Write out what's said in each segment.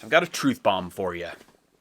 I've got a truth bomb for you.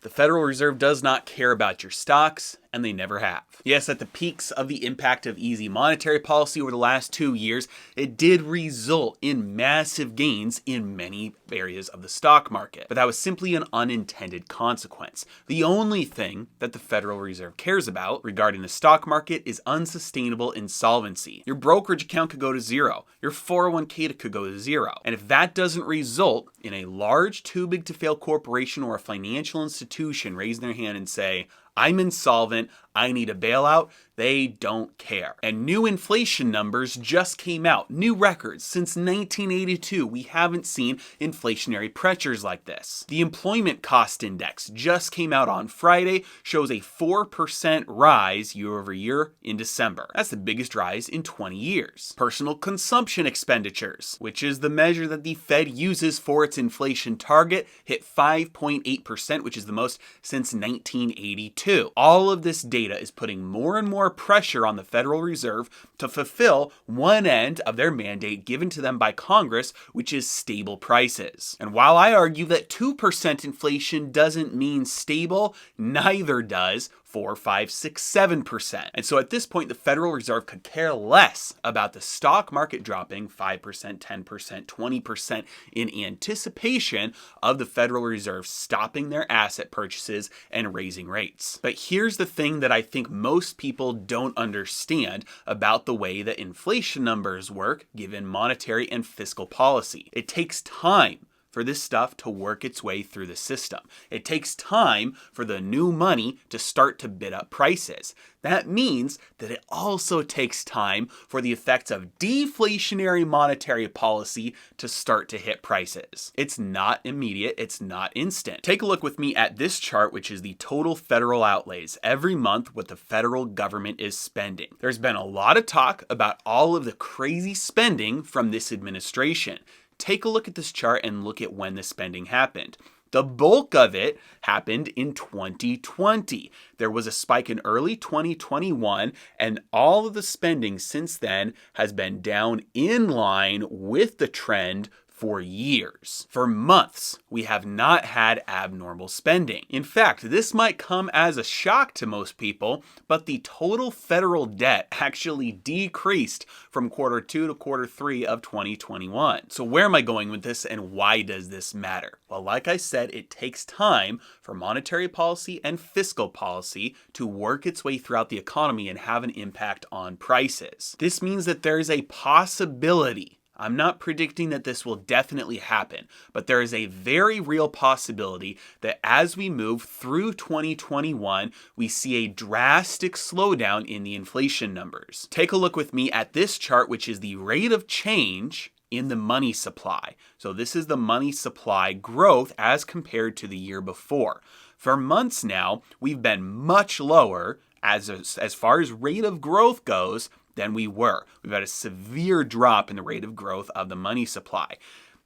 The Federal Reserve does not care about your stocks, and they never have. Yes, at the peaks of the impact of easy monetary policy over the last 2 years, it did result in massive gains in many areas of the stock market. But that was simply an unintended consequence. The only thing that the Federal Reserve cares about regarding the stock market is unsustainable insolvency. Your brokerage account could go to zero. Your 401k could go to zero. And if that doesn't result in a large, too big to fail corporation or a financial institution raising their hand and say, I'm insolvent, I need a bailout, they don't care. And new inflation numbers just came out. New records. Since 1982, we haven't seen inflationary pressures like this. The employment cost index just came out on Friday, shows a 4% rise year over year in December. That's the biggest rise in 20 years. Personal consumption expenditures, which is the measure that the Fed uses for its inflation target, hit 5.8%, which is the most since 1982. All of this data is putting more and more pressure on the Federal Reserve to fulfill one end of their mandate given to them by Congress, which is stable prices. And while I argue that 2% inflation doesn't mean stable, neither does 4, 5, 6, 7%. And so at this point, the Federal Reserve could care less about the stock market dropping 5%, 10%, 20% in anticipation of the Federal Reserve stopping their asset purchases and raising rates. But here's the thing that I think most people don't understand about the way that inflation numbers work given monetary and fiscal policy. It takes time for this stuff to work its way through the system. It takes time for the new money to start to bid up prices. That means that it also takes time for the effects of deflationary monetary policy to start to hit prices. It's not immediate, it's not instant. Take a look with me at this chart, which is the total federal outlays every month what the federal government is spending. There's been a lot of talk about all of the crazy spending from this administration. Take a look at this chart and look at when the spending happened. The bulk of it happened in 2020. There was a spike in early 2021, and all of the spending since then has been down in line with the trend for years. For months, we have not had abnormal spending. In fact, this might come as a shock to most people, but the total federal debt actually decreased from quarter 2 to quarter 3 of 2021. So where am I going with this and why does this matter? Well, like I said, it takes time for monetary policy and fiscal policy to work its way throughout the economy and have an impact on prices. This means that there is a possibility. I'm not predicting that this will definitely happen, but there is a very real possibility that as we move through 2021, we see a drastic slowdown in the inflation numbers. Take a look with me at this chart, which is the rate of change in the money supply. So this is the money supply growth as compared to the year before. For months now, we've been much lower as far as rate of growth goes than we were. We've had a severe drop in the rate of growth of the money supply.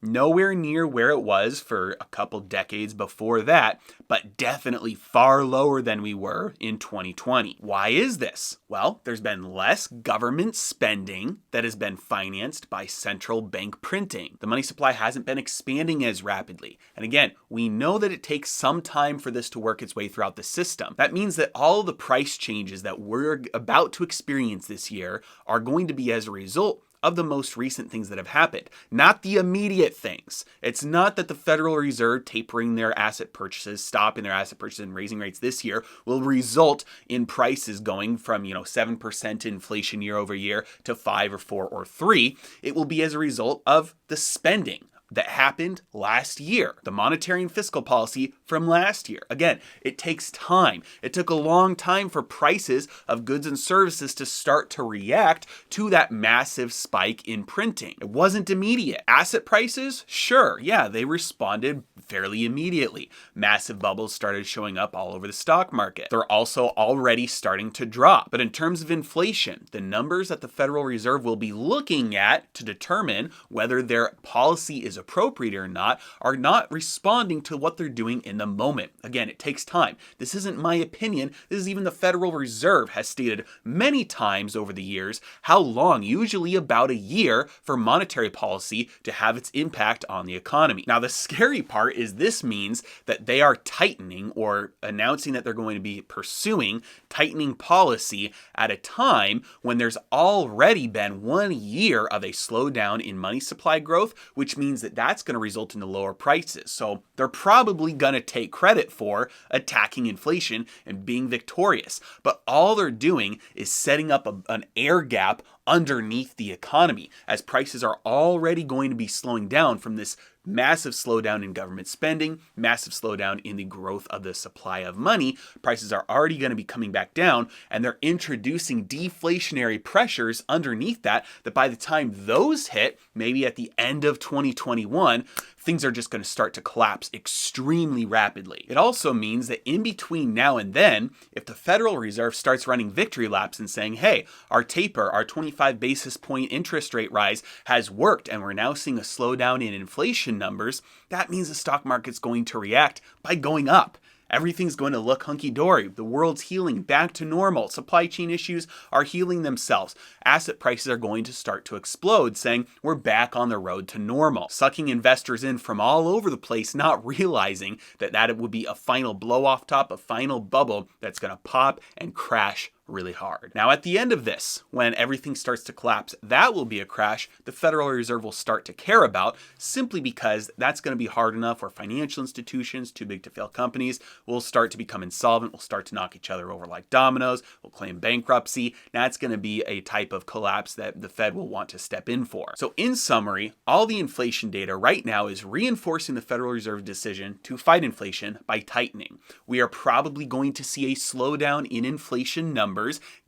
Nowhere near where it was for a couple decades before that, but definitely far lower than we were in 2020. Why is this? Well, there's been less government spending that has been financed by central bank printing. The money supply hasn't been expanding as rapidly. And again, we know that it takes some time for this to work its way throughout the system. That means that all the price changes that we're about to experience this year are going to be as a result of the most recent things that have happened, not the immediate things. It's not that the Federal Reserve tapering their asset purchases, stopping their asset purchases and raising rates this year will result in prices going from 7% inflation year over year to 5 or 4 or 3. It will be as a result of the spending that happened last year, the monetary and fiscal policy from last year. Again, it takes time. It took a long time for prices of goods and services to start to react to that massive spike in printing. It wasn't immediate. Asset prices, sure, yeah, they responded fairly immediately. Massive bubbles started showing up all over the stock market. They're also already starting to drop. But in terms of inflation, the numbers that the Federal Reserve will be looking at to determine whether their policy is is appropriate or not, are not responding to what they're doing in the moment. Again, it takes time. This isn't my opinion. This is even the Federal Reserve has stated many times over the years how long, usually about a year, for monetary policy to have its impact on the economy. Now, the scary part is this means that they are tightening or announcing that they're going to be pursuing tightening policy at a time when there's already been 1 year of a slowdown in money supply growth, which means that that's going to result in the lower prices. So they're probably going to take credit for attacking inflation and being victorious. But all they're doing is setting up an air gap underneath the economy, as prices are already going to be slowing down from this massive slowdown in government spending, massive slowdown in the growth of the supply of money. Prices are already going to be coming back down, and they're introducing deflationary pressures underneath that by the time those hit, maybe at the end of 2021, things are just going to start to collapse extremely rapidly. It also means that in between now and then, if the Federal Reserve starts running victory laps and saying, hey, our taper, our 25 basis point interest rate rise has worked, and we're now seeing a slowdown in inflation numbers, that means the stock market's going to react by going up. Everything's going to look hunky-dory. The world's healing back to normal. Supply chain issues are healing themselves. Asset prices are going to start to explode, saying we're back on the road to normal. Sucking investors in from all over the place, not realizing that it would be a final blow-off top, a final bubble that's going to pop and crash really hard. Now, at the end of this, when everything starts to collapse, that will be a crash the Federal Reserve will start to care about, simply because that's going to be hard enough where financial institutions, too big to fail companies, will start to become insolvent, will start to knock each other over like dominoes, will claim bankruptcy. That's going to be a type of collapse that the Fed will want to step in for. So in summary, all the inflation data right now is reinforcing the Federal Reserve decision to fight inflation by tightening. We are probably going to see a slowdown in inflation numbers,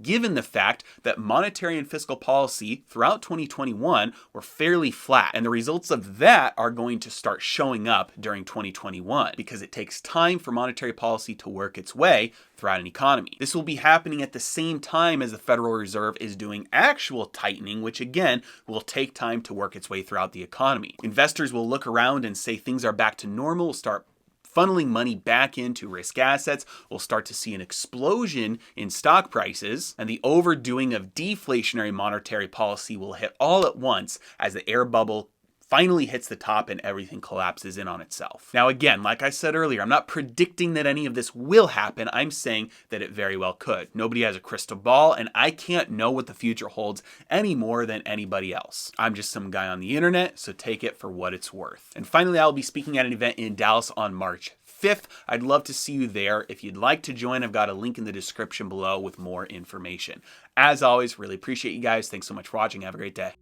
given the fact that monetary and fiscal policy throughout 2021 were fairly flat. And the results of that are going to start showing up during 2021 because it takes time for monetary policy to work its way throughout an economy. This will be happening at the same time as the Federal Reserve is doing actual tightening, which again will take time to work its way throughout the economy. Investors will look around and say things are back to normal, start funneling money back into risk assets. We'll start to see an explosion in stock prices, and the overdoing of deflationary monetary policy will hit all at once as the air bubble finally hits the top and everything collapses in on itself. Now again, like I said earlier, I'm not predicting that any of this will happen. I'm saying that it very well could. Nobody has a crystal ball, and I can't know what the future holds any more than anybody else. I'm just some guy on the internet, so take it for what it's worth. And finally, I'll be speaking at an event in Dallas on March 5th. I'd love to see you there. If you'd like to join, I've got a link in the description below with more information. As always, really appreciate you guys. Thanks so much for watching. Have a great day.